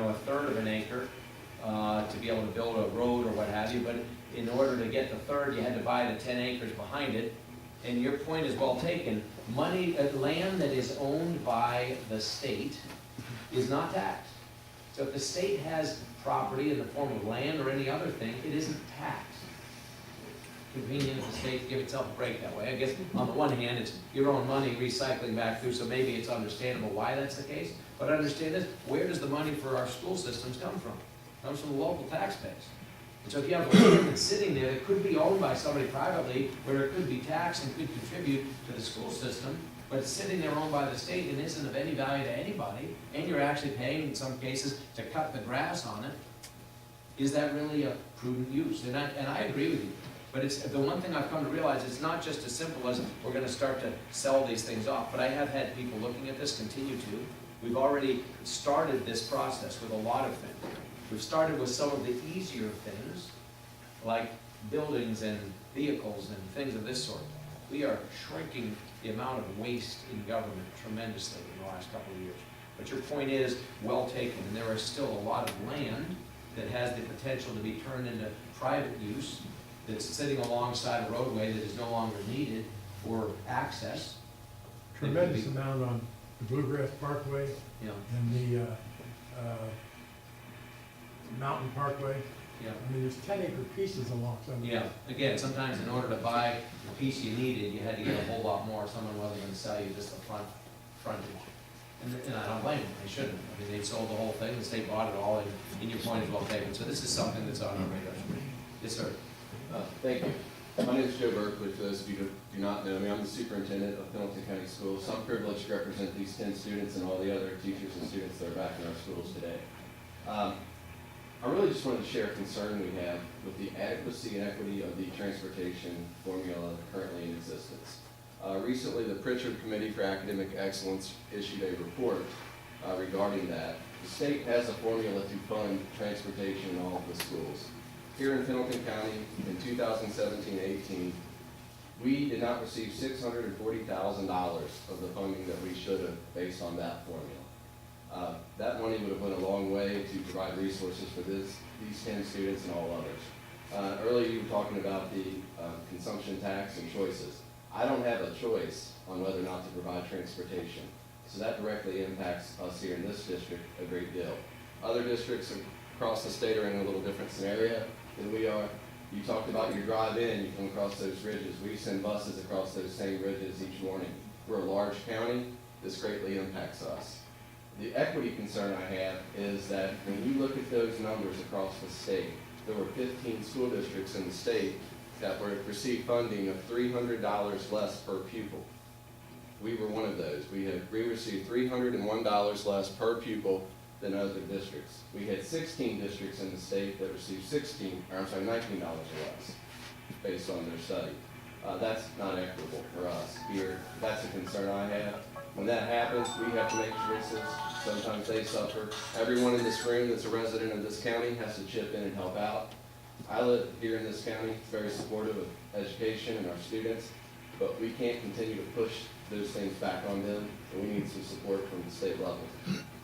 a third of an acre to be able to build a road or what have you, but in order to get the third, you had to buy the 10 acres behind it. And your point is well taken. Land that is owned by the state is not taxed. So if the state has property in the form of land or any other thing, it isn't taxed. Convenient for the state to give itself a break that way. I guess on the one hand, it's your own money recycling back through, so maybe it's understandable why that's the case. But understand this, where does the money for our school systems come from? It comes from the local tax base. And so if you have a land that's sitting there that could be owned by somebody privately, where it could be taxed and could contribute to the school system, but it's sitting there owned by the state and isn't of any value to anybody, and you're actually paying in some cases to cut the grass on it, is that really a prudent use? And I agree with you. But it's the one thing I've come to realize, it's not just as simple as we're going to start to sell these things off. But I have had people looking at this, continue to. We've already started this process with a lot of things. We've started with some of the easier things, like buildings and vehicles and things of this sort. We are shrinking the amount of waste in government tremendously in the last couple of years. But your point is well taken, and there is still a lot of land that has the potential to be turned into private use, that's sitting alongside a roadway that is no longer needed for access. Tremendous amount on the Bluegrass Parkway, Yeah, and the Mountain Parkway. yeah. I mean, there's 10-acre pieces along some of these. Yeah, again, sometimes in order to buy the piece you needed, you had to get a whole lot more. Someone wasn't going to sell you just the frontage. And I don't blame them, they shouldn't. I mean, they sold the whole thing, the state bought it all, and your point is well taken. So this is something that's on our radar screen. Yes, sir. Thank you. My name is Joe Berkeley. For those of you who do not know me, I'm the superintendent of Pendleton County Schools. I'm privileged to represent these 10 students and all the other teachers and students that are back in our schools today. I really just wanted to share a concern we have with the adequacy and equity of the transportation formula currently in existence. Recently, the Pritchard Committee for Academic Excellence issued a report regarding that. The state has a formula to fund transportation in all of the schools. Here in Pendleton County, in 2017-18, we did not receive $640,000 of the funding that we should have based on that formula. That money would have went a long way to provide resources for these 10 students and all others. Earlier you were talking about the consumption tax and choices. I don't have a choice on whether or not to provide transportation, so that directly impacts us here in this district a great deal. Other districts across the state are in a little different scenario than we are. You talked about your drive-in, you come across those ridges. We send buses across those same ridges each morning. We're a large county, this greatly impacts us. The equity concern I have is that when you look at those numbers across the state, there were 15 school districts in the state that received funding of $300 less per pupil. We were one of those. We received $301 less per pupil than other districts. We had 16 districts in the state that received $19 less based on their study. That's not equitable for us here. That's a concern I have. When that happens, we have to make choices. Sometimes they suffer. Everyone in this room that's a resident of this county has to chip in and help out. I live here in this county, very supportive of education and our students, but we can't continue to push those things back on them, and we need some support from the state level.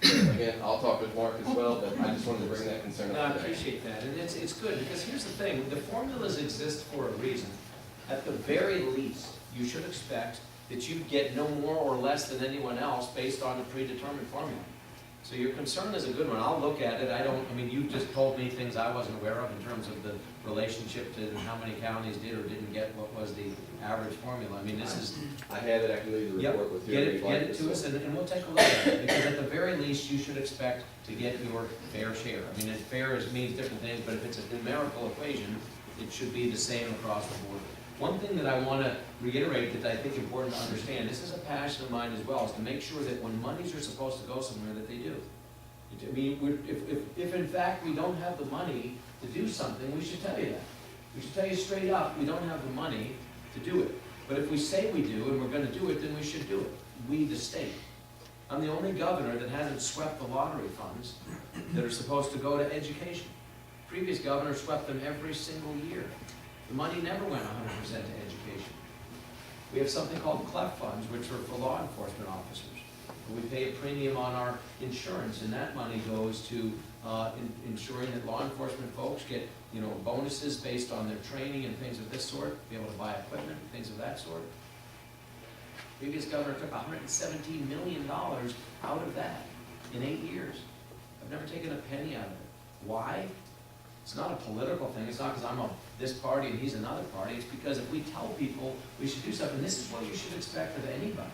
So again, I'll talk with Mark as well, but I just wanted to bring that concern No, I up today. appreciate that, and it's good, because here's the thing, the formulas exist for a reason. At the very least, you should expect that you get no more or less than anyone else based on a predetermined formula. So your concern is a good one. I'll look at it. I mean, you just told me things I wasn't aware of in terms of the relationship to how many counties did or didn't get what was the average formula. I mean, this is... I have it, I can leave the Yep, report with you. get if you'd like it to this. us, and we'll take a look at it, because at the very least, you should expect to get your fair share. I mean, fair means different things, but if it's a numerical equation, it should be the same across the board. One thing that I want to reiterate that I think is important to understand, this is a passion of mine as well, is to make sure that when monies are supposed to go somewhere, that they do. I mean, if in fact we don't have the money to do something, we should tell you that. We should tell you straight up, we don't have the money to do it. But if we say we do and we're going to do it, then we should do it. We, the state. I'm the only governor that hasn't swept the lottery funds that are supposed to go to education. Previous governors swept them every single year. The money never went 100% to education. We have something called CLEF funds, which are for law enforcement officers. We pay a premium on our insurance, and that money goes to ensuring that law enforcement folks get, bonuses based on their training and things of this sort, be able to buy equipment, things of that sort. Previous governor took $117 million out of that in 8 years. I've never taken a penny out of it. Why? It's not a political thing. It's not because I'm of this party and he's another party. It's because if we tell people we should do something, this is what you should expect of anybody.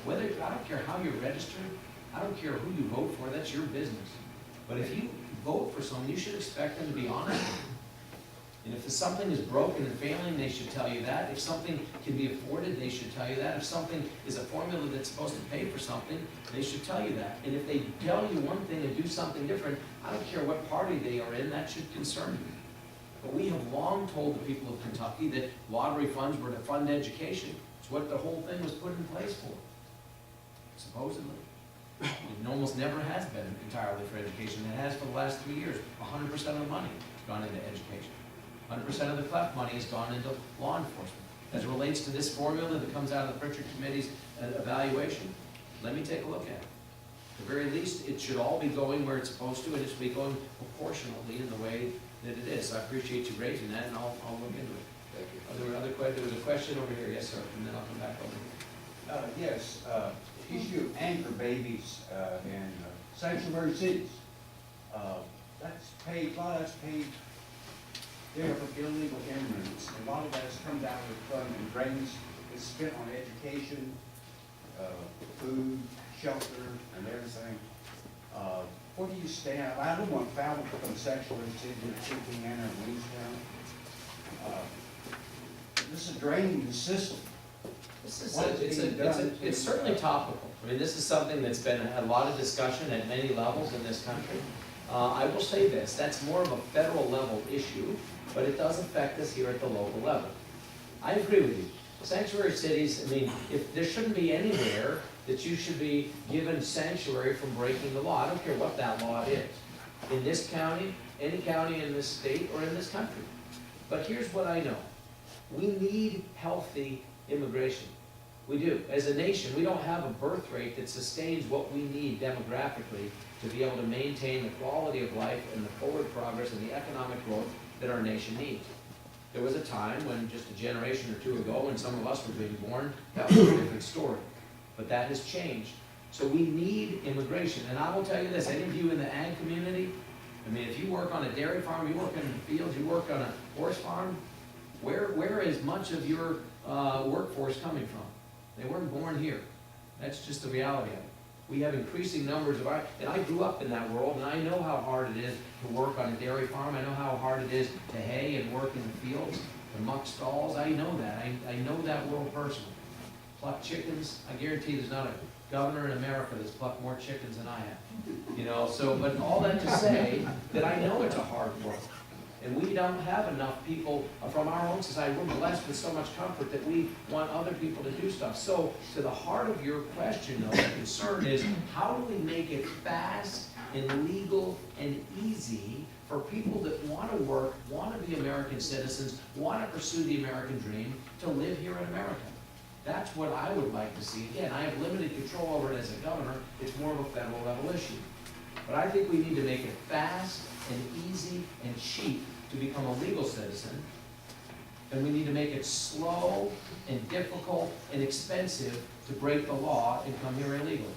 I don't care how you're registered, I don't care who you vote for, that's your business. But if you vote for someone, you should expect them to be honest. And if something is broken and failing, they should tell you that. If something can be afforded, they should tell you that. If something is a formula that's supposed to pay for something, they should tell you that. And if they tell you one thing and do something different, I don't care what party they are in, that should concern you. But we have long told the people of Kentucky that lottery funds were to fund education. It's what the whole thing was put in place for, supposedly. It almost never has been entirely for education. It has for the last 3 years. 100% of the money has gone into education. 100% of the CLEF money has gone into law enforcement. As it relates to this formula that comes out of the Pritchard Committee's evaluation, let me take a look at it. At the very least, it should all be going where it's supposed to, and it should be going proportionately in the way that it is. So I appreciate you raising that, and I'll look into it. Thank you. There was a question over here, yes, sir, and then I'll come back over here. Yes, issue of anchor babies in sanctuary cities. That's paid, a lot of that's paid there for illegal immigrants. A lot of that has come down with fund and drains. It's spent on education, food, shelter, and everything. Where do you stand? I don't want Falmouth to become a sanctuary city in Indiana and Louisiana. This is draining the system. It's certainly topical. I mean, this is something that's been a lot of discussion at many levels in this country. I will say this, that's more of a federal level issue, but it does affect us here at the local level. I agree with you. Sanctuary cities, I mean, if there shouldn't be anywhere that you should be given sanctuary from breaking the law. I don't care what that law is. In this county, any county in this state, or in this country. But here's what I know. We need healthy immigration. We do. As a nation, we don't have a birth rate that sustains what we need demographically to be able to maintain the quality of life and the forward progress and the economic growth that our nation needs. There was a time when, just a generation or two ago, when some of us were being born, that was a different story. But that has changed. So we need immigration. And I will tell you this, any of you in the ag community, I mean, if you work on a dairy farm, you work in the fields, you work on a horse farm, where is much of your workforce coming from? They weren't born here. That's just the reality of it. We have increasing numbers of and I grew up in that world, and I know how hard it is to work on a dairy farm. I know how hard it is to hay and work in the fields, to muck stalls. I know that. I know that world personally. Pluck chickens. I guarantee there's not a governor in America that's plucked more chickens than I have. But all that to say that I know it's a hard work. And we don't have enough people from our own society. We're blessed with so much comfort that we want other people to do stuff. So to the heart of your question, though, the concern is how do we make it fast and legal and easy for people that want to work, want to be American citizens, want to pursue the American dream, to live here in America? That's what I would like to see. Again, I have limited control over it as a governor. It's more of a federal level issue. But I think we need to make it fast and easy and cheap to become a legal citizen, and we need to make it slow and difficult and expensive to break the law and come here illegally.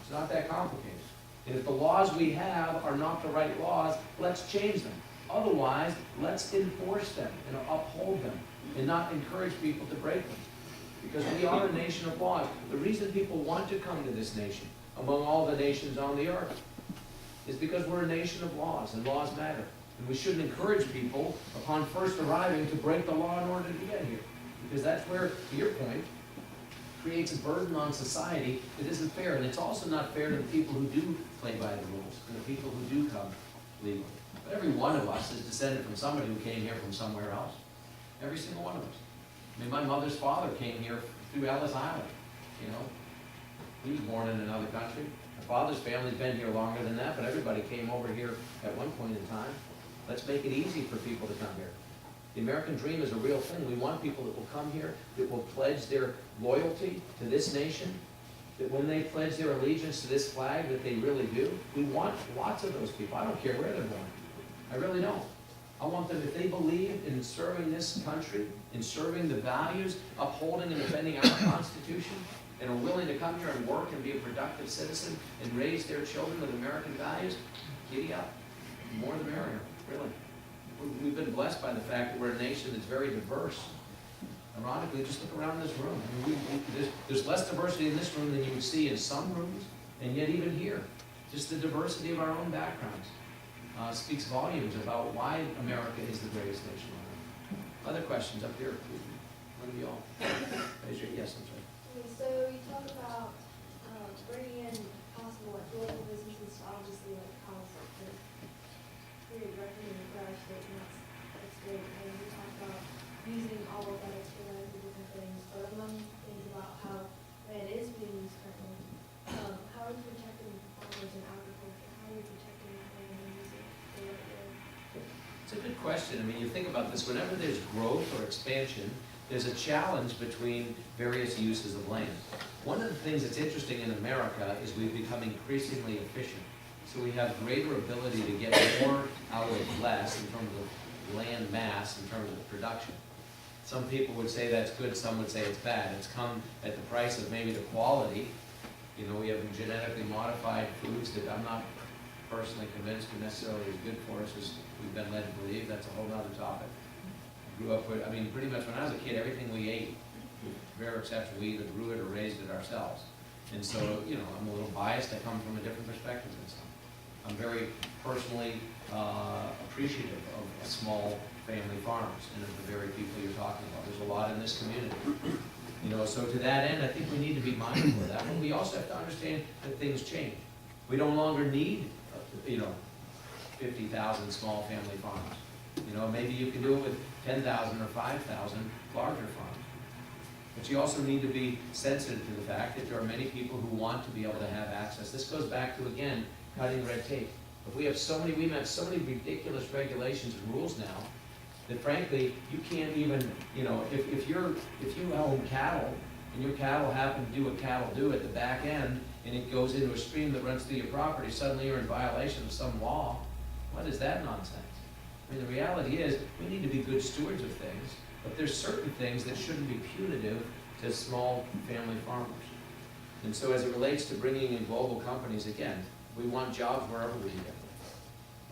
It's not that complicated. And if the laws we have are not the right laws, let's change them. Otherwise, let's enforce them and uphold them and not encourage people to break them. Because we are a nation of laws. The reason people want to come to this nation, among all the nations on the earth, is because we're a nation of laws, and laws matter. And we shouldn't encourage people, upon first arriving, to break the law in order to get here. Because that's where, to your point, creates a burden on society that isn't fair. And it's also not fair to the people who do play by the rules, and the people who do come legally. But every one of us is descended from somebody who came here from somewhere else. Every single one of us. I mean, my mother's father came here through Ellis Island, He was born in another country. My father's family's been here longer than that, but everybody came over here at one point in time. Let's make it easy for people to come here. The American dream is a real thing. We want people that will come here, that will pledge their loyalty to this nation, that when they pledge their allegiance to this flag, that they really do. We want lots of those people. I don't care where they're born. I really don't. I want them, if they believe in serving this country, in serving the values, upholding and defending our Constitution, and are willing to come here and work and be a productive citizen and raise their children with American values, giddy up. More the merrier, really. We've been blessed by the fact that we're a nation that's very diverse. Ironically, just look around this room. I mean, there's less diversity in this room than you would see in some rooms, and yet even here, just the diversity of our own backgrounds speaks volumes about why America is the greatest nation on earth. Other questions up here? One of you all. Raise your, yes, I'm sorry. Okay, so you talk about bringing in possible like local businesses to obviously like house like the period record in the garage state, and that's great. And you talk about using all of that extra land for different things, but among things about how land is being used currently, how are you protecting farmers and agriculture? How are you protecting that land and using it the right way? It's a good question. I mean, you think about this, whenever there's growth or expansion, there's a challenge between various uses of land. One of the things that's interesting in America is we've become increasingly efficient. So we have greater ability to get more out of less in terms of land mass, in terms of production. Some people would say that's good, some would say it's bad. It's come at the price of maybe the quality. You know, we have genetically modified foods that I'm not personally convinced are necessarily as good for us as we've been led to believe. That's a whole other topic. Grew up with, I mean, pretty much when I was a kid, everything we ate, with rare exception, we either grew it or raised it ourselves. And so, you know, I'm a little biased. I come from a different perspective than some. I'm very personally appreciative of small family farms and of the very people you're talking about. There's a lot in this community. You know, so to that end, I think we need to be mindful of that. But we also have to understand that things change. We no longer need, you know, 50,000 small family farms. You know, maybe you can do it with 10,000 or 5,000 larger farms. But you also need to be sensitive to the fact that there are many people who want to be able to have access. This goes back to, again, cutting red tape. If we have so many ridiculous regulations and rules now that frankly, you can't even, you know, if you own cattle and your cattle happen to do what cattle do at the back end and it goes into a stream that runs through your property, suddenly you're in violation of some law. What is that nonsense? I mean, the reality is, we need to be good stewards of things, but there's certain things that shouldn't be punitive to small family farmers. And so as it relates to bringing in global companies, again, we want jobs wherever we can get them.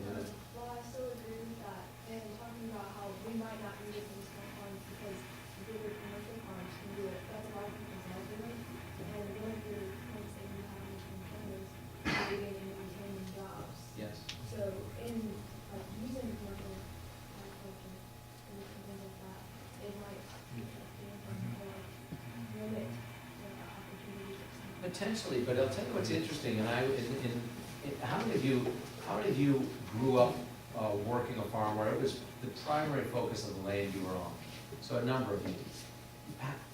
You know? Well, I still agree with that, and talking about how we might not need it in small farms because the bigger commercial farms can do it. That's a lot of people's livelihood, and one of your points that you have in is creating and maintaining jobs. Yes. So in using commercial agriculture and different things like that, it might limit the opportunities of some. Potentially, but I'll tell you what's interesting, and how many of you grew up working a farm where it was the primary focus of the land you were on? So a number of you.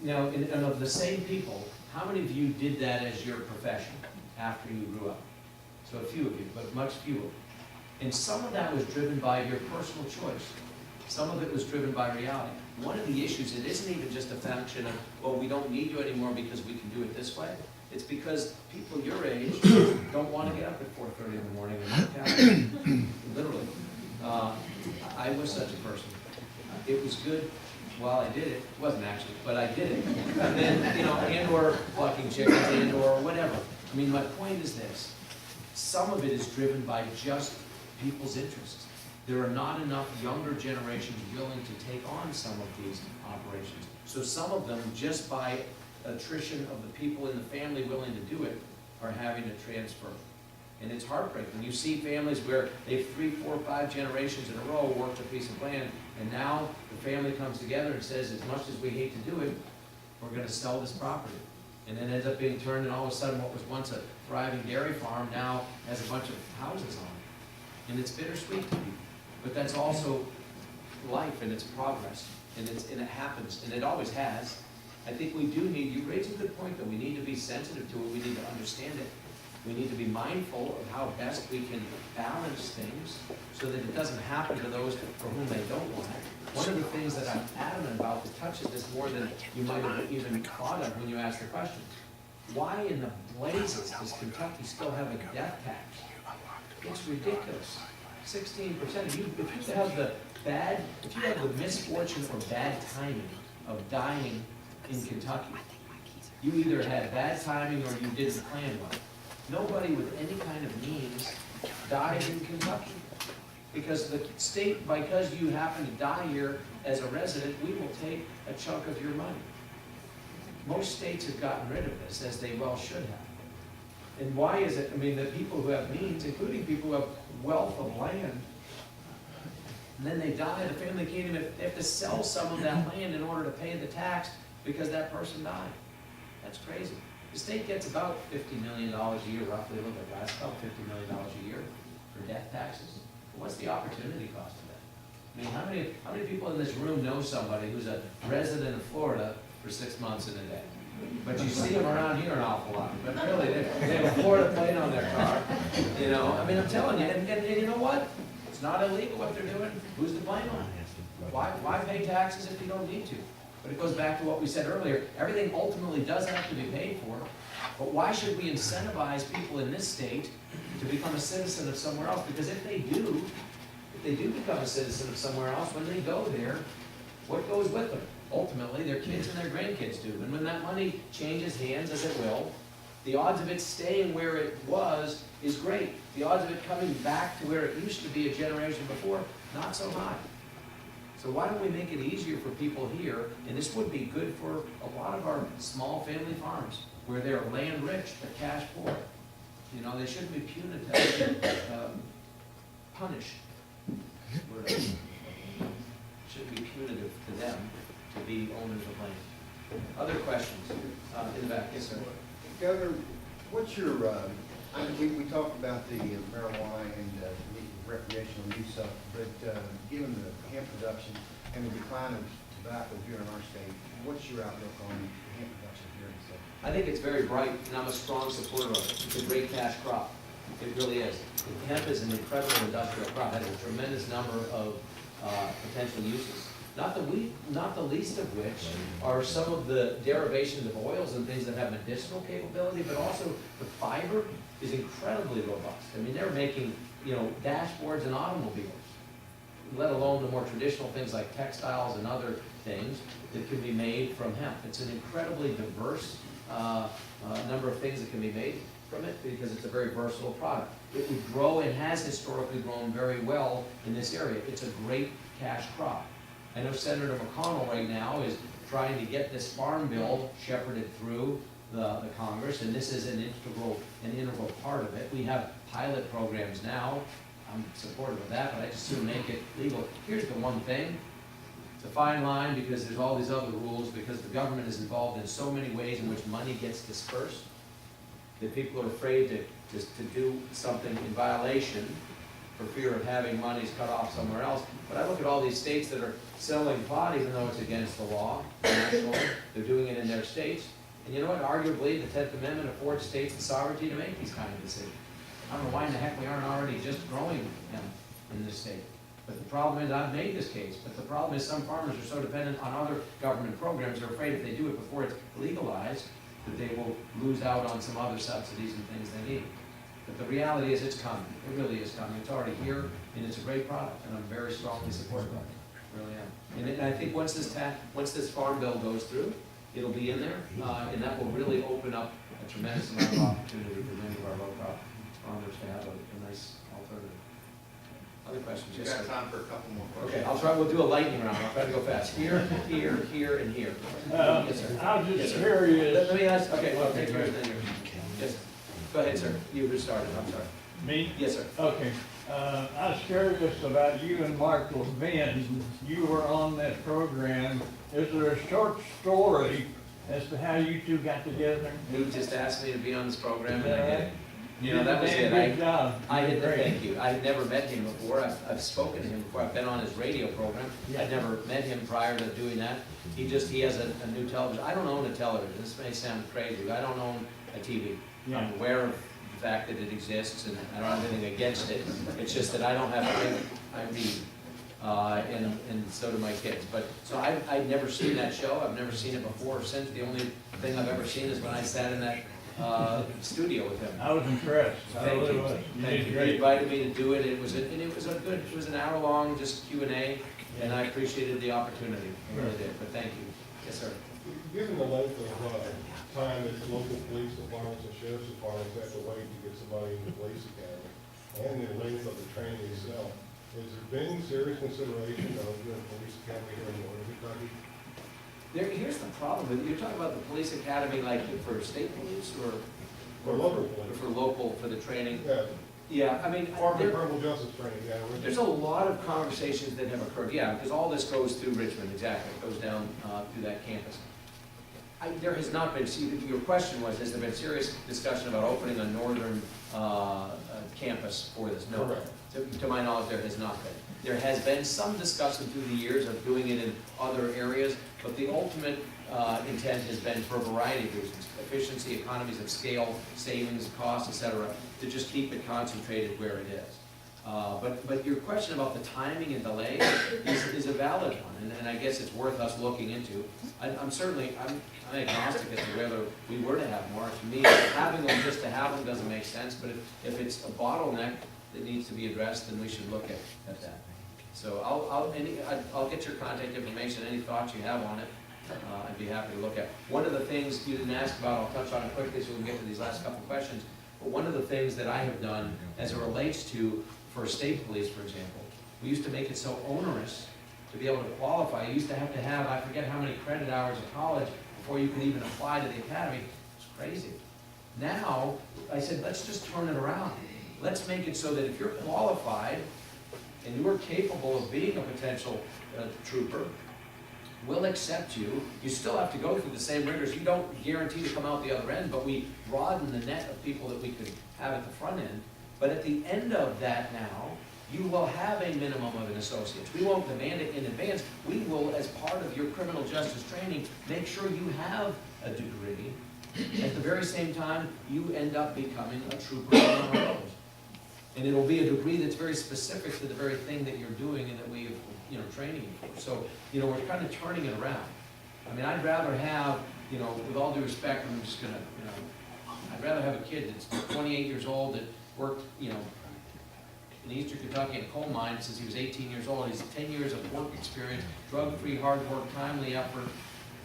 Now, and of the same people, how many of you did that as your profession after you grew up? So a few of you, but much fewer. And some of that was driven by your personal choice. Some of it was driven by reality. One of the issues, it isn't even just a function of, well, we don't need you anymore because we can do it this way. It's because people your age don't want to get up at 4:30 in the morning and work out. Literally. I was such a person. It was good while I did it. It wasn't actually, but I did it. And then, you know, and or plucking chickens and or whatever. I mean, my point is this. Some of it is driven by just people's interests. There are not enough younger generations willing to take on some of these operations. So some of them, just by attrition of the people in the family willing to do it, are having to transfer. And it's heartbreaking. You see families where they've 3, 4, 5 generations in a row worked a piece of land, and now the family comes together and says, as much as we hate to do it, we're going to sell this property. And then it ends up being turned, and all of a sudden what was once a thriving dairy farm now has a bunch of houses on it. And it's bittersweet to people. But that's also life, and it's progress, and it happens, and it always has. I think we do need, you raise a good point though, we need to be sensitive to it, we need to understand it. We need to be mindful of how best we can balance things so that it doesn't happen to those for whom they don't want it. One of the things that I'm adamant about that touches this more than you might have even thought of when you asked the question why in the blazes does Kentucky still have a death tax? It's ridiculous. 16%. If you have the misfortune or bad timing of dying in Kentucky, you either had bad timing or you didn't plan well. Nobody with any kind of means dies in Kentucky. Because the state, because you happen to die here as a resident, we will take a chunk of your money. Most states have gotten rid of this, as they well should have. And why is it? I mean, the people who have means, including people who have wealth of land, and then they die, the family can't even, they have to sell some of that land in order to pay the tax because that person died. That's crazy. The state gets about $50 million a year, roughly, a little bit less, about $50 million a year for death taxes. But what's the opportunity cost of that? I mean, how many people in this room know somebody who's a resident of Florida for 6 months in a day? But you see them around here an awful lot. But really, they have a Florida plate on their car. You know, I mean, I'm telling you, and you know what? It's not illegal what they're doing. Who's to blame them? Why pay taxes if you don't need to? But it goes back to what we said earlier. Everything ultimately does have to be paid for. But why should we incentivize people in this state to become a citizen of somewhere else? Because if they do become a citizen of somewhere else, when they go there, what goes with them? Ultimately, their kids and their grandkids do. And when that money changes hands, as it will, the odds of it staying where it was is great. The odds of it coming back to where it used to be a generation before, not so high. So why don't we make it easier for people here, and this would be good for a lot of our small family farms, where they're land rich but cash poor. You know, they shouldn't be punitive, punished. Shouldn't be punitive to them to be owners of land. Other questions? In the back, yes, sir. Governor, what's your, I mean, we talked about the marijuana and the recreational use of, but given the hemp production and the decline of tobacco here in our state, what's your outlook on hemp production here in the state? I think it's very bright, and I'm a strong supporter of it. It's a great cash crop. It really is. Hemp is an incredible industrial crop. It has a tremendous number of potential uses. Not the least of which are some of the derivations of oils and things that have medicinal capability, but also the fiber is incredibly robust. I mean, they're making, you know, dashboards and automobiles, let alone the more traditional things like textiles and other things that can be made from hemp. It's an incredibly diverse number of things that can be made from it because it's a very versatile product. It would grow and has historically grown very well in this area. It's a great cash crop. I know Senator McConnell right now is trying to get this farm bill shepherded through the Congress, and this is an integral part of it. We have pilot programs now. I'm supportive of that, but I just soon make it legal. Here's the one thing. It's a fine line because there's all these other rules, because the government is involved in so many ways in which money gets dispersed that people are afraid to do something in violation for fear of having monies cut off somewhere else. But I look at all these states that are selling pot, even though it's against the law, nationally, they're doing it in their states. And you know what, arguably, the 10th Amendment affords states the sovereignty to make these kind of decisions. I don't know why in the heck we aren't already just growing them in this state. But the problem is, I've made this case, but the problem is some farmers are so dependent on other government programs, they're afraid if they do it before it's legalized, that they will lose out on some other subsidies and things they need. But the reality is it's coming. It really is coming. It's already here, and it's a great product, and I'm very strongly supportive of it. I really am. And I think once this farm bill goes through, it'll be in there, and that will really open up a tremendous amount of opportunity for many of our low crop farmers to have a nice alternative. Other questions? We've Yes, got sir. time for a couple more questions. Okay, we'll do a lightning round. I'll try to go fast. Here, here, here, and here. Yes, sir. I was Yes, just sir. curious, Let me ask, okay, well, take yours, then yours. Yes. Go ahead, sir. You who started, I'm sorry. me? Yes, sir. Okay, I was curious about you and Mark Levin. You were on that program. Is there a short story as to how you two got together? He just asked me to be on this program, and I Yeah. did. You know, that was You did a it. damn good job. I had to Great. thank you. I had never met him before. I've spoken to him before. I've been on his radio program. I'd never met him prior to doing that. He has a new television. I don't own a television. This may sound crazy. I don't own a TV. Yeah. I'm aware of the fact that it exists, and I don't have anything against it. It's just that I don't have I read, and so do my kids. But, so I've never seen that show. I've never seen it before or since. The only thing I've ever seen is when I sat in that studio with him. I was impressed. I Thank really you. was. You Thank did you. He great. invited me to do it. It was an hour-long just Q&A, and I appreciated the opportunity. I really did, but thank you. Yes, sir. Given the length of time that local police departments and sheriff's departments have to wait to get somebody in the police academy, and the length of the training itself, has there been serious consideration of doing police academy here in Northern Kentucky? Here's the problem, you're talking about the police academy like for state police or? For local police. For local, for the training? Yeah, Yeah, I mean, Department of Criminal Justice training, yeah. there's a lot of conversations that have occurred, yeah, because all this goes through Richmond, exactly, it goes down through that campus. There has not been, see, your question was, has there been serious discussion about opening a northern campus for this? No. Correct. To my knowledge, there has not been. There has been some discussion through the years of doing it in other areas, but the ultimate intent has been for a variety of reasons. Efficiency, economies of scale, savings, costs, et cetera, to just keep it concentrated where it is. But your question about the timing and delay is a valid one, and I guess it's worth us looking into. I'm agnostic as to whether we were to have more. To me, having them just to have them doesn't make sense, but if it's a bottleneck that needs to be addressed, then we should look at that. So I'll get your contact information, any thoughts you have on it, I'd be happy to look at. One of the things you didn't ask about, I'll touch on it quickly so we can get to these last couple of questions, but one of the things that I have done as it relates to, for state police, for example, we used to make it so onerous to be able to qualify. You used to have, I forget how many credit hours of college before you could even apply to the academy. It's crazy. Now, I said, let's just turn it around. Let's make it so that if you're qualified and you are capable of being a potential trooper, we'll accept you. You still have to go through the same rigors. You don't guarantee to come out the other end, but we broaden the net of people that we could have at the front end. But at the end of that now, you will have a minimum of an associate. We won't demand it in advance. We will, as part of your criminal justice training, make sure you have a degree. At the very same time, you end up becoming a trooper on our roads. And it'll be a degree that's very specific to the very thing that you're doing and that we have, training you for. So, we're kind of turning it around. I mean, I'd rather have, with all due respect, I'm just gonna, I'd rather have a kid that's 28 years old that worked, in Eastern Kentucky in a coal mine since he was 18 years old. He's 10 years of work experience, drug-free, hard work, timely effort.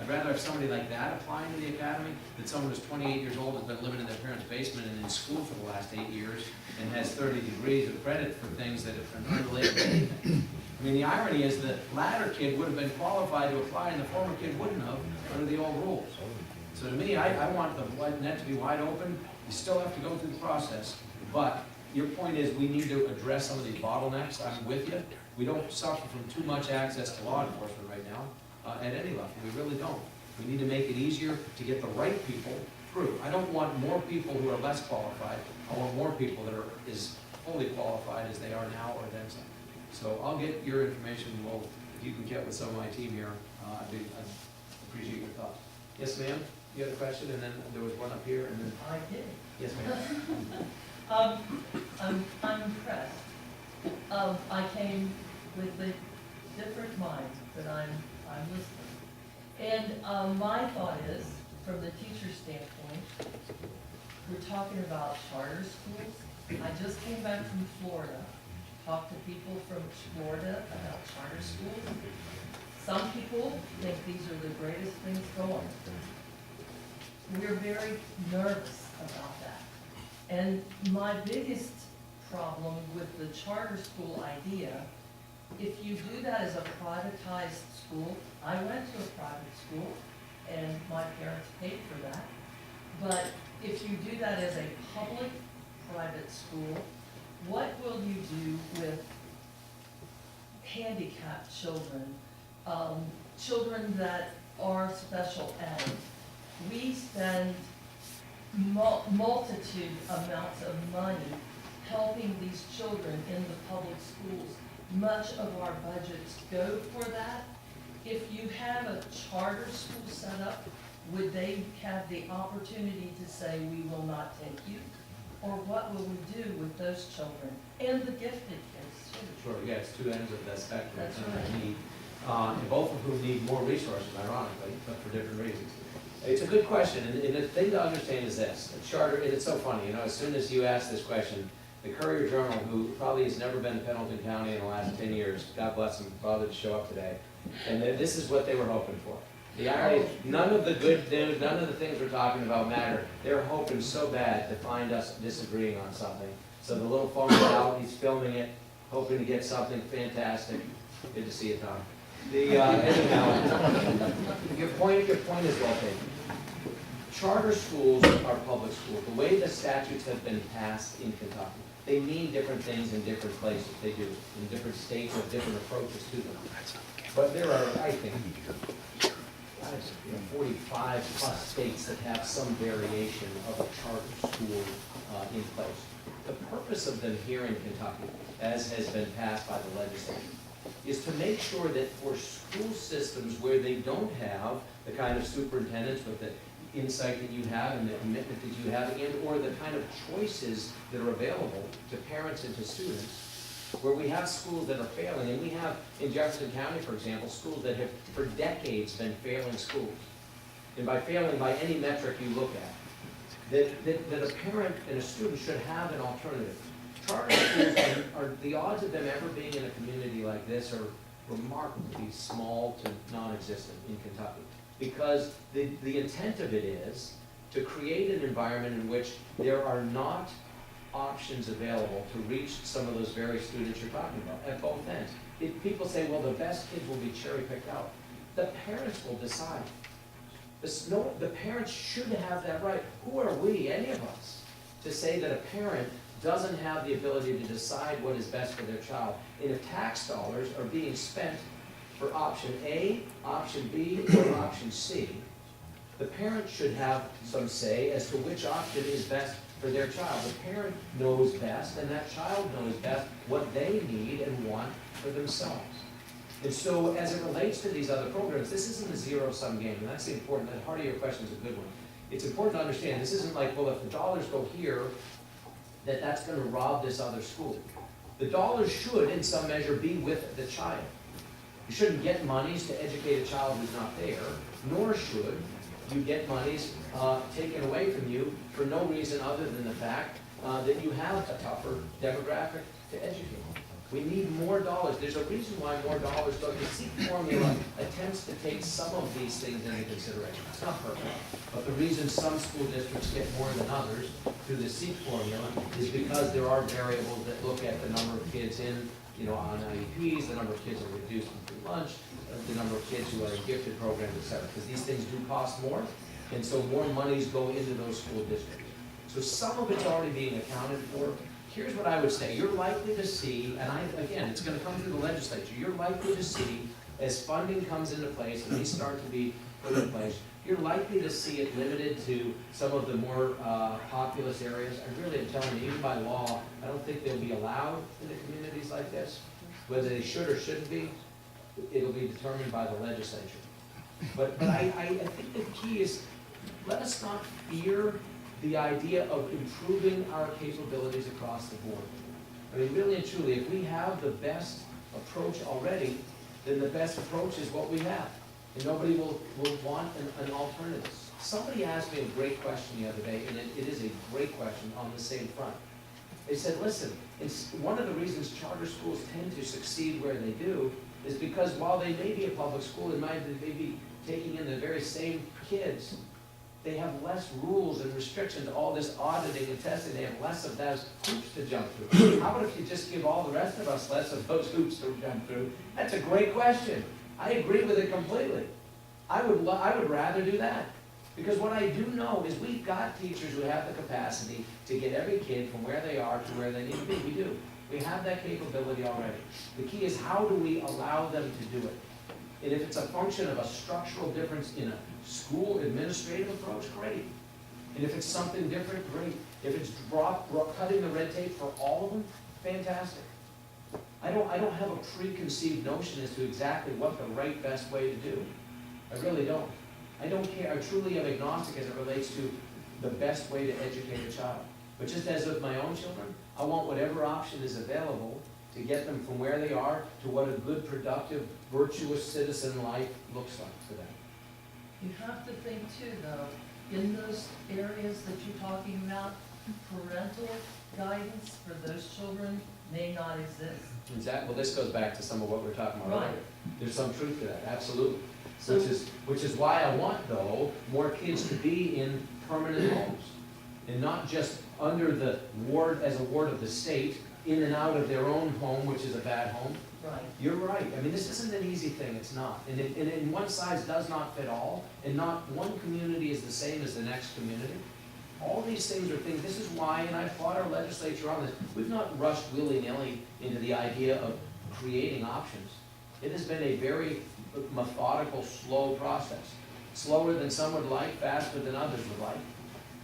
I'd rather have somebody like that applying to the academy than someone who's 28 years old, has been living in their parents' basement and in school for the last 8 years and has 30 degrees of credit for things that are unrelated to anything. I mean, the irony is the latter kid would have been qualified to apply and the former kid wouldn't have under the old rules. So to me, I want the net to be wide open. You still have to go through the process, but your point is we need to address some of these bottlenecks. I'm with you. We don't suffer from too much access to law enforcement right now at any level. We really don't. We need to make it easier to get the right people through. I don't want more people who are less qualified. I want more people that are as fully qualified as they are now or then some. So I'll get your information. Well, if you can get with some of my team here, I'd appreciate your thoughts. Yes, ma'am? You had a question, and then there was one up here, and then. I did. Yes, ma'am. I'm impressed. I came with a different mind, but I'm listening. And my thought is, from the teacher's standpoint, we're talking about charter schools. I just came back from Florida, talked to people from Florida about charter schools. Some people think these are the greatest things going. We're very nervous about that. And my biggest problem with the charter school idea, if you do that as a privatized school, I went to a private school and my parents paid for that. But if you do that as a public private school, what will you do with handicapped children, children that are special ed? We spend multitude amounts of money helping these children in the public schools. Much of our budgets go for that. If you have a charter school set up, would they have the opportunity to say, we will not take you? Or what will we do with those children and the gifted kids too? Sure, yeah, it's two ends of that spectrum. That's and right. need, and both of whom need more resources, ironically, but for different reasons. It's a good question, and the thing to understand is this, the charter, and it's so funny, as soon as you ask this question, the Courier Journal, who probably has never been to Pendleton County in the last 10 years, God bless them, bothered to show up today, and this is what they were hoping for. The irony, none of the good news, none of the things we're talking about matter. They're hoping so bad to find us disagreeing on something. So the little phone is out, he's filming it, hoping to get something fantastic. Good to see you, Tom. Anyhow, your point is well taken. Charter schools are public schools. The way the statutes have been passed in Kentucky, they mean different things in different places. They do, in different states with different approaches to them. But there are, I think, 45 plus states that have some variation of a charter school in place. The purpose of them here in Kentucky, as has been passed by the legislature, is to make sure that for school systems where they don't have the kind of superintendents with the insight that you have and the commitment that you have, and or the kind of choices that are available to parents and to students, where we have schools that are failing, and we have in Jefferson County, for example, schools that have for decades been failing schools. And by failing, by any metric you look at, that a parent and a student should have an alternative. Charter schools are the odds of them ever being in a community like this are remarkably small to non-existent in Kentucky. Because the intent of it is to create an environment in which there are not options available to reach some of those very students you're talking about at both ends. If people say, well, the best kids will be cherry picked out, the parents will decide. The parents should have that right. Who are we, any of us, to say that a parent doesn't have the ability to decide what is best for their child? And if tax dollars are being spent for option A, option B, or option C, the parent should have some say as to which option is best for their child. The parent knows best, and that child knows best what they need and want for themselves. And so as it relates to these other programs, this isn't a zero-sum game, and that's the important, the heart of your question is a good one. It's important to understand, this isn't like, well, if the dollars go here, that's going to rob this other school. The dollars should, in some measure, be with the child. You shouldn't get monies to educate a child who's not there, nor should you get monies taken away from you for no reason other than the fact that you have a tougher demographic to educate. We need more dollars. There's a reason why more dollars go. The SEEP formula attempts to take some of these things into consideration. It's not perfect, but the reason some school districts get more than others through the SEEP formula is because there are variables that look at the number of kids in, on IEPs, the number of kids who are reduced in free lunch, the number of kids who are in gifted programs, et cetera, because these things do cost more, and so more monies go into those school districts. So some of it's already being accounted for. Here's what I would say. You're likely to see, and again, it's going to come through the legislature, you're likely to see, as funding comes into place and these start to be put in place, you're likely to see it limited to some of the more populous areas. I really am telling you, even by law, I don't think they'll be allowed in the communities like this. Whether they should or shouldn't be, it'll be determined by the legislature. But I think the key is, let us not fear the idea of improving our capabilities across the board. I mean, really and truly, if we have the best approach already, then the best approach is what we have. And nobody will want an alternative. Somebody asked me a great question the other day, and it is a great question on the same front. They said, listen, one of the reasons charter schools tend to succeed where they do is because while they may be a public school, they may be taking in the very same kids, they have less rules and restrictions, all this auditing and testing, they have less of those hoops to jump through. How about if you just give all the rest of us less of those hoops to jump through? That's a great question. I agree with it completely. I would rather do that. Because what I do know is we've got teachers who have the capacity to get every kid from where they are to where they need to be. We do. We have that capability already. The key is, how do we allow them to do it? And if it's a function of a structural difference in a school administrative approach, great. And if it's something different, great. If it's cutting the red tape for all of them, fantastic. I don't have a preconceived notion as to exactly what the right best way to do. I really don't. I don't care. I truly am agnostic as it relates to the best way to educate a child. But just as with my own children, I want whatever option is available to get them from where they are to what a good, productive, virtuous citizen life looks like for them. you have to think too, though, in those areas that you're talking about, parental guidance for those children may not exist. Exactly, well, this goes back to some of what we were talking about Right. earlier. There's some truth to that, absolutely. So- Which is why I want, though, more kids to be in permanent homes. And not just under the ward, as a ward of the state, in and out of their own home, which is a bad home. Right. You're right, I mean, this isn't an easy thing, it's not. And one size does not fit all, and not one community is the same as the next community. All these things are things, this is why, and I applaud our legislature on this, we've not rushed willy-nilly into the idea of creating options. It has been a very methodical, slow process. Slower than some would like, faster than others would like.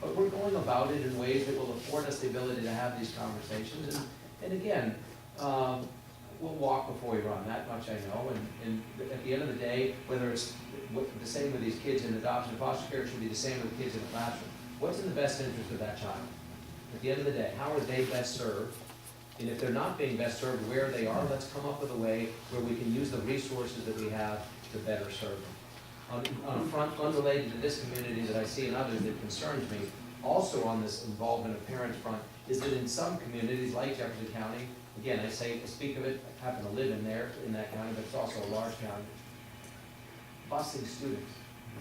But we're going about it in ways that will afford us the ability to have these conversations. And again, we'll walk before we run, that much I know. And at the end of the day, whether it's the same with these kids in adoption and foster care, it should be the same with kids in the classroom. What's in the best interest of that child? At the end of the day, how are they best served? And if they're not being best served where they are, let's come up with a way where we can use the resources that we have to better serve them. On a front unrelated to this community that I see in others that concerns me, also on this involvement of parents front, is that in some communities like Jefferson County, again, I speak of it, I happen to live in that county, but it's also a large county, busing students.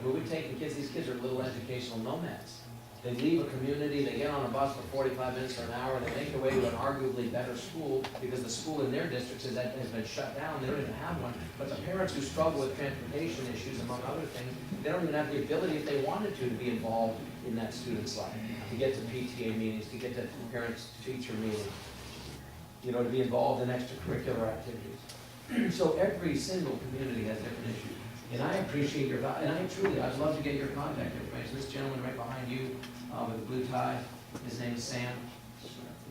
Where we've taken kids, these kids are little educational nomads. They leave a community, they get on a bus for 45 minutes or an hour, they make their way to an arguably better school because the school in their district has been shut down, they don't even have one. But the parents who struggle with transportation issues, among other things, they don't even have the ability, if they wanted to be involved in that student's life, to get to PTA meetings, to get to parents-teacher meetings, you know, to be involved in extracurricular activities. So every single community has different issues. And I appreciate your, and I'd love to get your contact information. This gentleman right behind you with the blue tie, his name is Sam.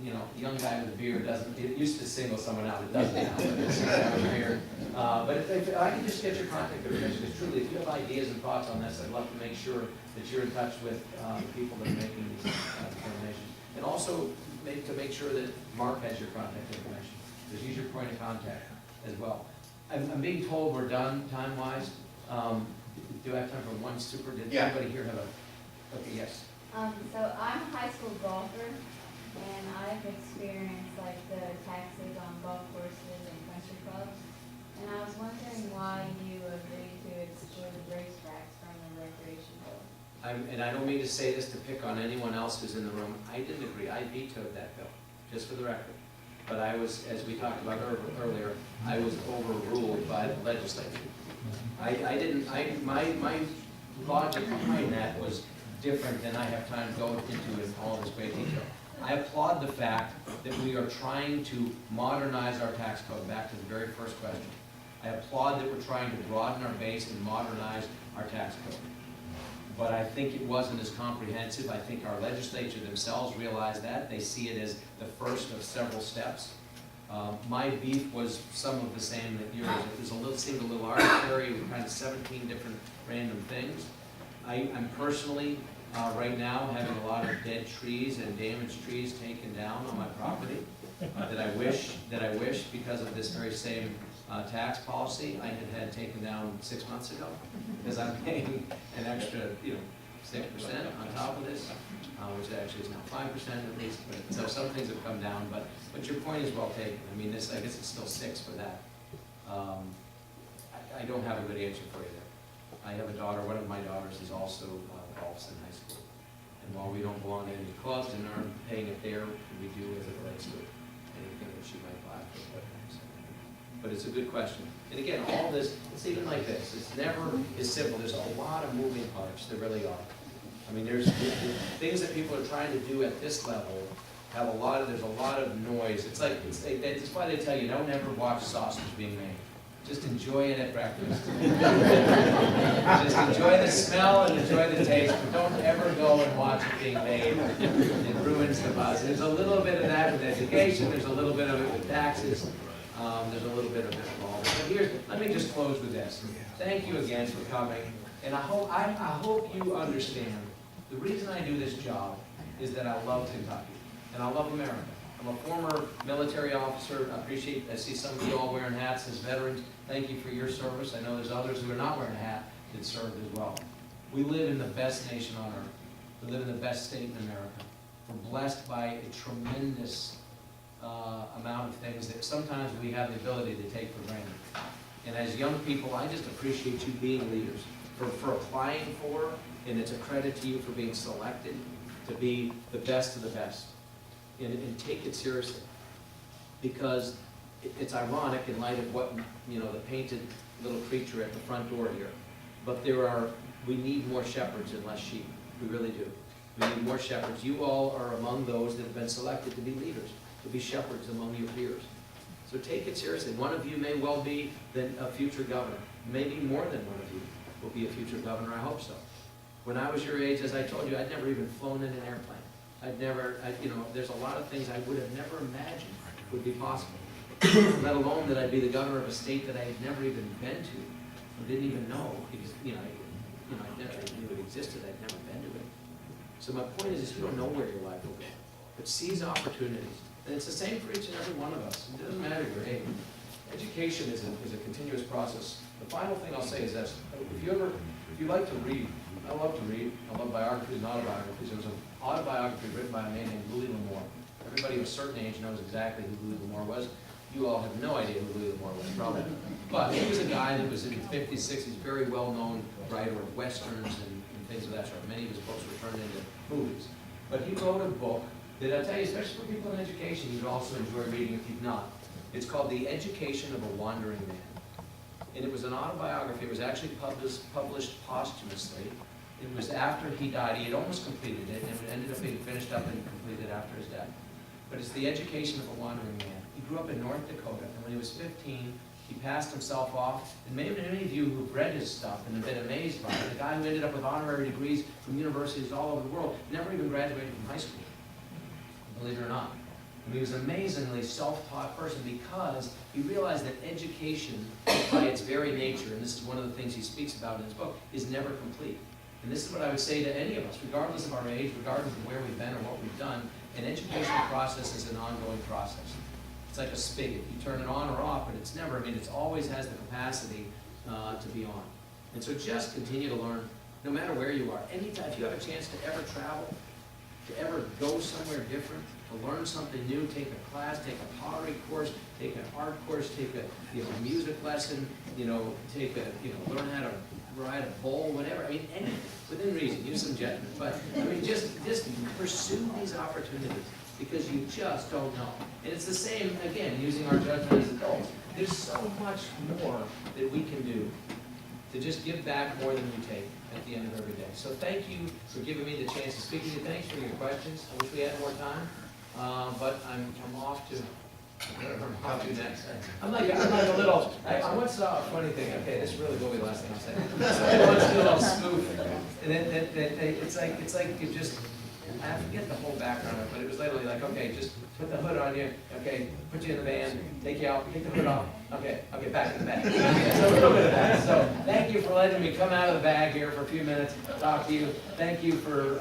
You know, young guy with a beard it used to single someone out, it doesn't now, but it's a guy with a beard. But if I can just get your contact information, because truly, if you have ideas and thoughts on this, I'd love to make sure that you're in touch with the people that are making these determinations. And also, to make sure that Mark has your contact information, because he's your point of contact as well. I'm being told we're done time-wise. Do I have time for one super? Did Yeah. anybody here have okay, yes. So I'm a high school golfer, and I've experienced like the taxes on golf courses and country clubs. And I was wondering why you agreed to exclude racetracks from the recreation bill. And I don't mean to say this to pick on anyone else who's in the room. I didn't agree. I vetoed that bill, just for the record. But I was, as we talked about earlier, I was overruled by the legislature. My logic behind that was different than I have time to go into in all this great detail. I applaud the fact that we are trying to modernize our tax code, back to the very first question. I applaud that we're trying to broaden our base and modernize our tax code. But I think it wasn't as comprehensive. I think our legislature themselves realized that. They see it as the first of several steps. My beef was some of the same that yours. It seemed a little arbitrary, with kind of 17 different random things. I'm personally, right now, having a lot of dead trees and damaged trees taken down on my property that I wish, because of this very same tax policy, I had taken down 6 months ago, because I'm paying an extra, 6% on top of this, which actually is now 5% at least. But, so some things have come down, but your point is well taken. I mean, I guess it's still 6 for that. I don't have a good answer for you there. I have a daughter. One of my daughters is also golfs in high school, and while we don't belong to any clubs and aren't paying it there, we do as it relates to anything that she might buy. But it's a good question. And again, all this, it's even like this. It's never as simple. There's a lot of moving parts. There really are. I mean, there's things that people are trying to do at this level have there's a lot of noise. It's like, that's why they tell you, don't ever watch sausage being made. Just enjoy it at breakfast. Just enjoy the smell and enjoy the taste, but don't ever go and watch it being made. It ruins the buzz. There's a little bit of that with education. There's a little bit of it with taxes. There's a little bit of it involved. Let me just close with this. Thank you again for coming. And I hope you understand, the reason I do this job is that I love Kentucky, and I love America. I'm a former military officer. I see some of you all wearing hats as veterans. Thank you for your service. I know there's others who are not wearing a hat that served as well. We live in the best nation on earth. We live in the best state in America. We're blessed by a tremendous amount of things that sometimes we have the ability to take for granted. And as young people, I just appreciate you being leaders, for applying for, and it's a credit to you for being selected to be the best of the best. And take it seriously. Because it's ironic in light of what, you know, the painted little creature at the front door here. But we need more shepherds and less sheep. We really do. We need more shepherds. You all are among those that have been selected to be leaders, to be shepherds among your peers. So take it seriously. One of you may well be a future governor. Maybe more than one of you will be a future governor. I hope so. When I was your age, as I told you, I'd never even flown in an airplane. You know, there's a lot of things I would have never imagined would be possible. Let alone that I'd be the governor of a state that I had never even been to, or didn't even know, because, I never knew it existed. I'd never been to it. So my point is you don't know where your life will go, but seize opportunities. And it's the same for each and every one of us. It doesn't matter your age. Education is a continuous process. The final thing I'll say is this: if you like to read, I love to read. I love biographies and autobiographies. There was an autobiography written by a man named Louis L'Amour. Everybody of a certain age knows exactly who Louis L'Amour was. You all have no idea who Louis L'Amour was, probably. But he was a guy that was in the 50s, 60s, very well-known writer of westerns and things of that sort. Many of his books were turned into movies. But he wrote a book that I tell you, especially for people in education, you'd also enjoy reading if you've not. It's called The Education of a Wandering Man. And it was an autobiography. It was actually published posthumously. It was after he died. He had almost completed it, and it ended up being finished up and completed after his death. But it's The Education of a Wandering Man. He grew up in North Dakota, and when he was 15, he passed himself off. And maybe many of you who've read his stuff and have been amazed by it, the guy who ended up with honorary degrees from universities all over the world, never even graduated from high school, believe it or not. And he was an amazingly self-taught person because he realized that education, by its very nature, and this is one of the things he speaks about in his book, is never complete. And this is what I would say to any of us, regardless of our age, regardless of where we've been or what we've done, an educational process is an ongoing process. It's like a spigot. You turn it on or off, but it's never, it always has the capacity to be on. And so just continue to learn, no matter where you are. Anytime, if you have a chance to ever travel, to ever go somewhere different, to learn something new, take a class, take a pottery course, take an art course, take a music lesson, learn how to ride a bull, whatever. Anything within reason. Use some judgment, but just pursue these opportunities because you just don't know. And it's the same again, using our judgment as adults. There's so much more that we can do to just give back more than we take at the end of every day. So thank you for giving me the chance to speak to you. Thanks for your questions. I wish we had more time, but I'm off to. I'll do next. I'm like a little. I once saw a funny thing. Okay, this really will be the last thing I'll say. I once did a little spoof, and it's like you just. I forget the whole background of it, but it was literally like, okay, just put the hood on you. Okay, put you in the van, take you out, take the hood off. Okay, back in the bag. So a little bit of that. So thank you for letting me come out of the bag here for a few minutes, talk to you. Thank you for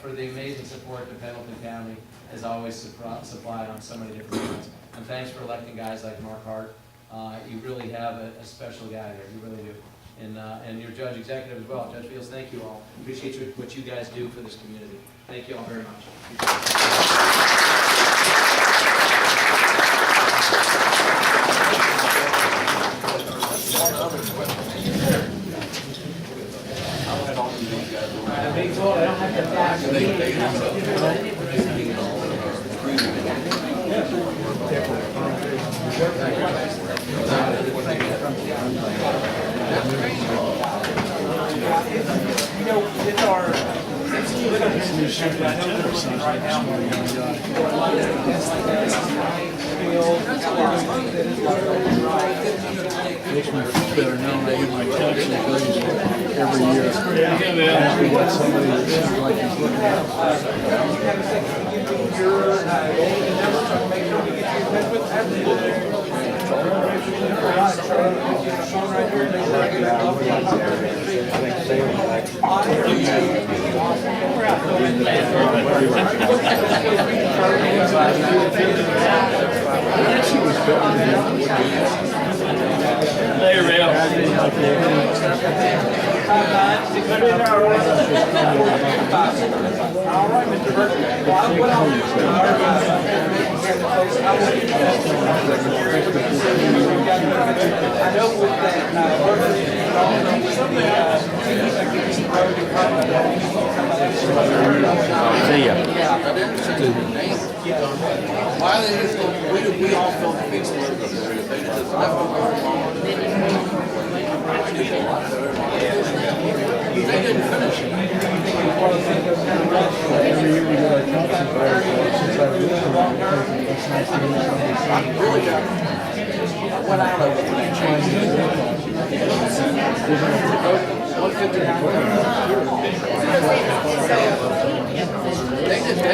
the amazing support that Pendleton County has always supplied on so many different fronts. And thanks for electing guys like Mark Hart. You really have a special guy there. You really do. And your judge executive as well, Judge Fields. Thank you all. Appreciate what you guys do for this community. Thank you all very much. I'm being told I don't have to back. It's our, look at this new I know they're working right now. Makes me feel better now when I get my tax increase every year. After what somebody that seems like is looking Later, All right, Mr. Burke. Well, I went on. I know with that, See ya. Why they just, we all felt fixed it. They just left They didn't finish it. Every year we get our council fire, since I've lived here, it's nice to meet somebody. I really got, I went out of it. They just,